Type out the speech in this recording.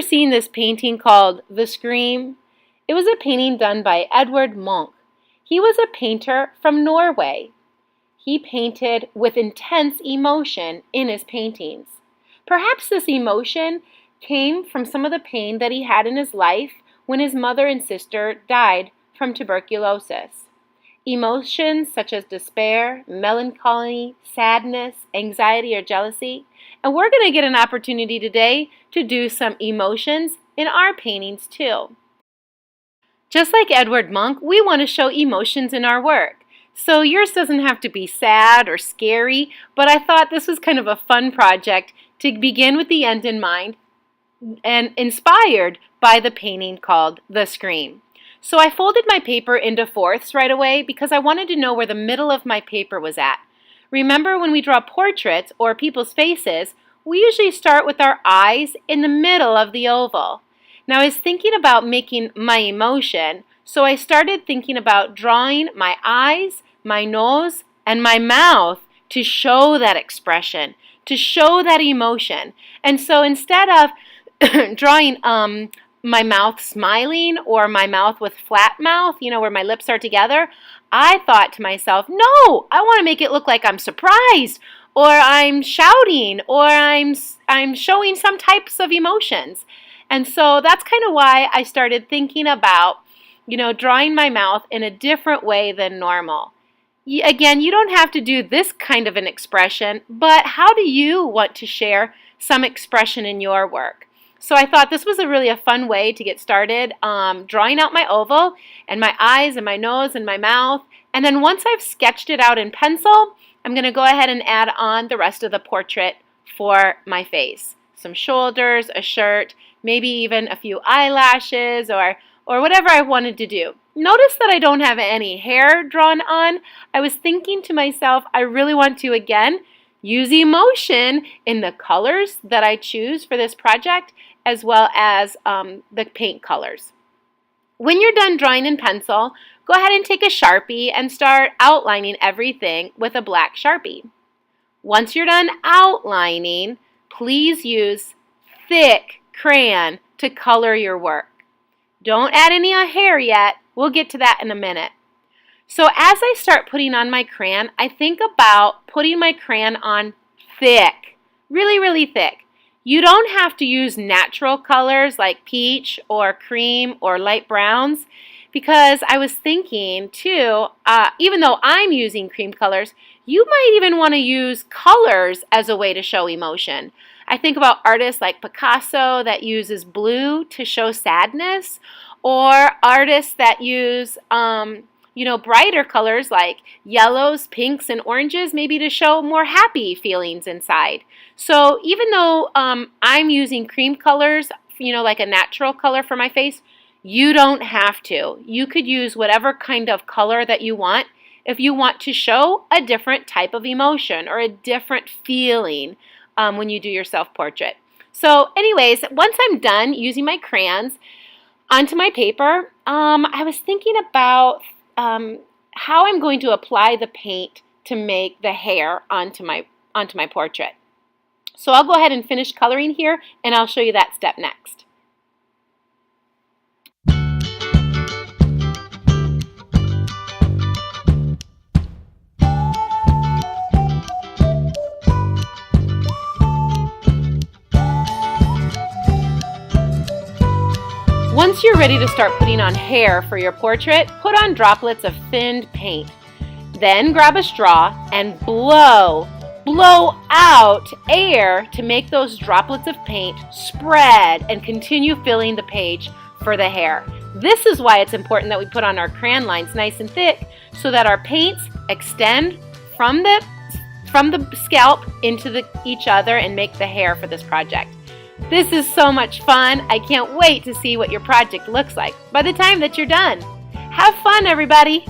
ever seen this painting called The Scream? It was a painting done by Edvard Munch. He was a painter from Norway. He painted with intense emotion in his paintings. Perhaps this emotion came from some of the pain that he had in his life when his mother and sister died from tuberculosis. Emotions such as despair, melancholy, sadness, anxiety, or jealousy. And we're going to get an opportunity today to do some emotions in our paintings too. Just like Edvard Munch, we want to show emotions in our work. So yours doesn't have to be sad or scary, but I thought this was kind of a fun project to begin with the end in mind and inspired by the painting called The Scream. So I folded my paper into fourths right away because I wanted to know where the middle of my paper was at. Remember, when we draw portraits or people's faces, we usually start with our eyes in the middle of the oval. Now I was thinking about making my emotion, so I started thinking about drawing my eyes, my nose, and my mouth to show that expression, to show that emotion. And so instead of drawing my mouth smiling or my mouth with flat mouth, where my lips are together, I thought to myself, no, I want to make it look like I'm surprised or I'm shouting or I'm showing some types of emotions. And so that's kind of why I started thinking about, drawing my mouth in a different way than normal. Again, you don't have to do this kind of an expression, but how do you want to share some expression in your work? So I thought this was really a fun way to get started drawing out my oval and my eyes and my nose and my mouth. And then once I've sketched it out in pencil, I'm going to go ahead and add on the rest of the portrait for my face. Some shoulders, a shirt, maybe even a few eyelashes or whatever I wanted to do. Notice that I don't have any hair drawn on. I was thinking to myself, I really want to, again, use emotion in the colors that I choose for this project, as well as the paint colors. When you're done drawing in pencil, go ahead and take a Sharpie and start outlining everything with a black Sharpie. Once you're done outlining, please use thick crayon to color your work. Don't add any hair yet. We'll get to that in a minute. So as I start putting on my crayon, I think about putting my crayon on thick, really, really thick. You don't have to use natural colors like peach or cream or light browns, because I was thinking too, even though I'm using cream colors, you might even want to use colors as a way to show emotion. I think about artists like Picasso that uses blue to show sadness, or artists that use brighter colors like yellows, pinks, and oranges, maybe to show more happy feelings inside. So even though I'm using cream colors, like a natural color for my face, you don't have to. You could use whatever kind of color that you want if you want to show a different type of emotion or a different feeling when you do your self-portrait. So anyways, once I'm done using my crayons onto my paper, I was thinking about how I'm going to apply the paint to make the hair onto my portrait. So I'll go ahead and finish coloring here, and I'll show you that step next. Once you're ready to start putting on hair for your portrait, put on droplets of thinned paint. Then grab a straw and blow out air to make those droplets of paint spread and continue filling the page for the hair. This is why it's important that we put on our crayon lines nice and thick so that our paints extend from the scalp into each other and make the hair for this project. This is so much fun. I can't wait to see what your project looks like by the time that you're done. Have fun, everybody!